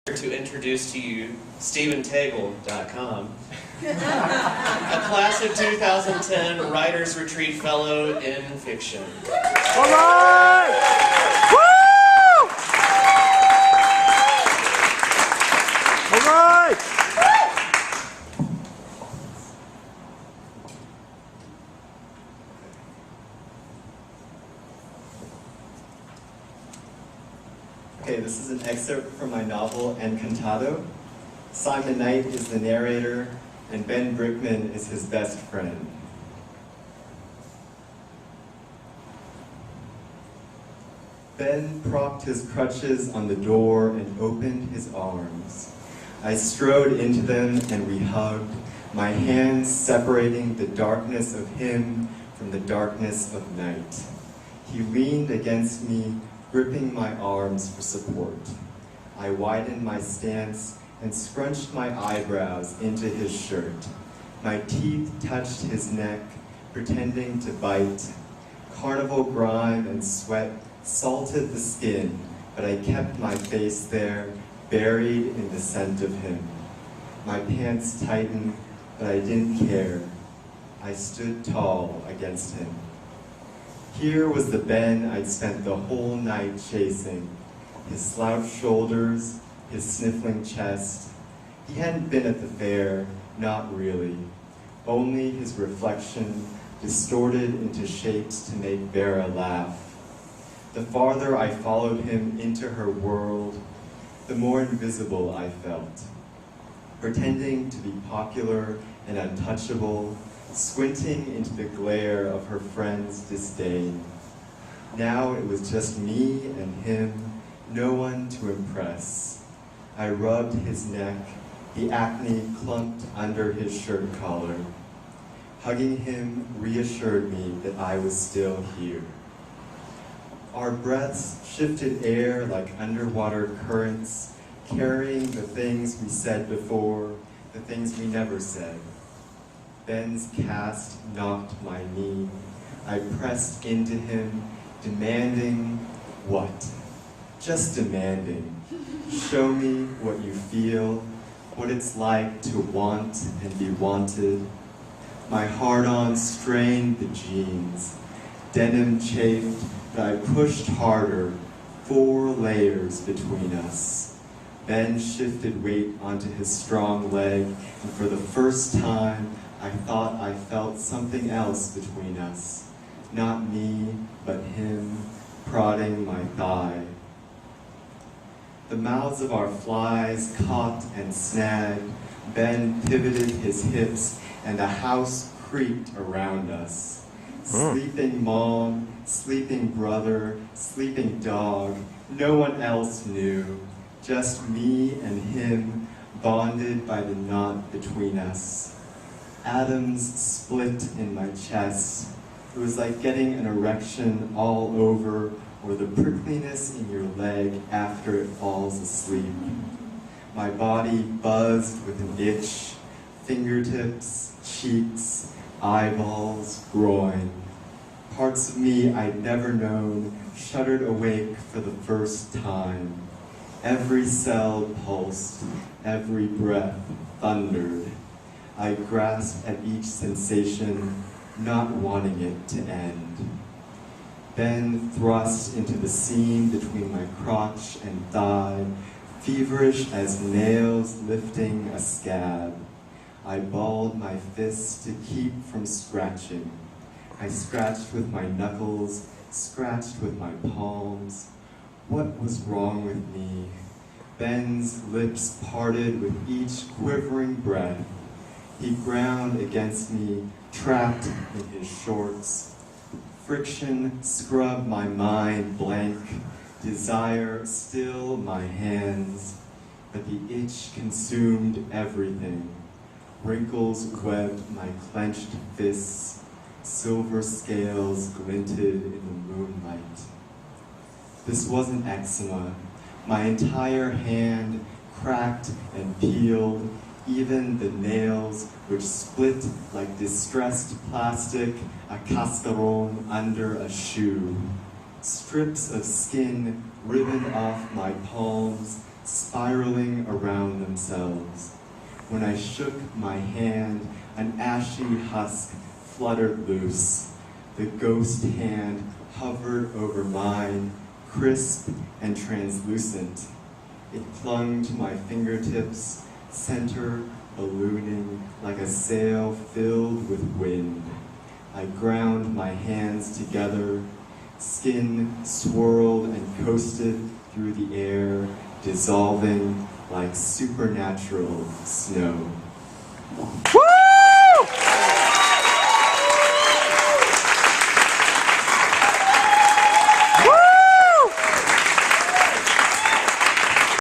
To introduce to you StephenTagle.com, a class of 2010 Writers Retreat Fellow in Fiction. All right! Woo! All right! Okay, this is an excerpt from my novel, Encantado. Simon Knight is the narrator, and Ben Brickman is his best friend. Ben propped his crutches on the door and opened his arms. I strode into them and we hugged, my hands separating the darkness of him from the darkness of night. He leaned against me, gripping my arms for support. I widened my stance and scrunched my eyebrows into his shirt. My teeth touched his neck, pretending to bite. Carnival grime and sweat salted the skin, but I kept my face there, buried in the scent of him. My pants tightened, but I didn't care. I stood tall against him. Here was the Ben I'd spent the whole night chasing. His slouched shoulders, his sniffling chest. He hadn't been at the fair, not really. Only his reflection distorted into shapes to make Vera laugh. The farther I followed him into her world, the more invisible I felt. Pretending to be popular and untouchable, squinting into the glare of her friend's disdain. Now it was just me and him, no one to impress. I rubbed his neck, the acne clumped under his shirt collar. Hugging him reassured me that I was still here. Our breaths shifted air like underwater currents, carrying the things we said before, the things we never said. Ben's cast knocked my knee. I pressed into him, demanding what? Just demanding. Show me what you feel, what it's like to want and be wanted. My hard-on strained the jeans. Denim chafed, but I pushed harder, 4 layers between us. Ben shifted weight onto his strong leg, and for the first time, I thought I felt something else between us. Not me, but him, prodding my thigh. The mouths of our flies caught and snagged. Ben pivoted his hips, and the house creaked around us. Sleeping mom, sleeping brother, sleeping dog. No one else knew. Just me and him, bonded by the knot between us. Atoms split in my chest. It was like getting an erection all over, or the prickliness in your leg after it falls asleep. My body buzzed with an itch, fingertips, cheeks, eyeballs, groin. Parts of me I'd never known shuddered awake for the first time. Every cell pulsed, every breath thundered. I grasped at each sensation, not wanting it to end. Ben thrust into the seam between my crotch and thigh, feverish as nails lifting a scab. I balled my fists to keep from scratching. I scratched with my knuckles, scratched with my palms. What was wrong with me? Ben's lips parted with each quivering breath. He ground against me, trapped in his shorts. Friction scrubbed my mind blank. Desire stilled my hands. But the itch consumed everything. Wrinkles webbed my clenched fists. Silver scales glinted in the moonlight. This wasn't eczema. My entire hand cracked and peeled, even the nails which split like distressed plastic, a cascaron under a shoe. Strips of skin ribbon off my palms, spiraling around themselves. When I shook my hand, an ashy husk fluttered loose. The ghost hand hovered over mine, crisp and translucent. It clung to my fingertips, center ballooning like a sail filled with wind. I ground my hands together. Skin swirled and coasted through the air, dissolving like supernatural snow. Woo!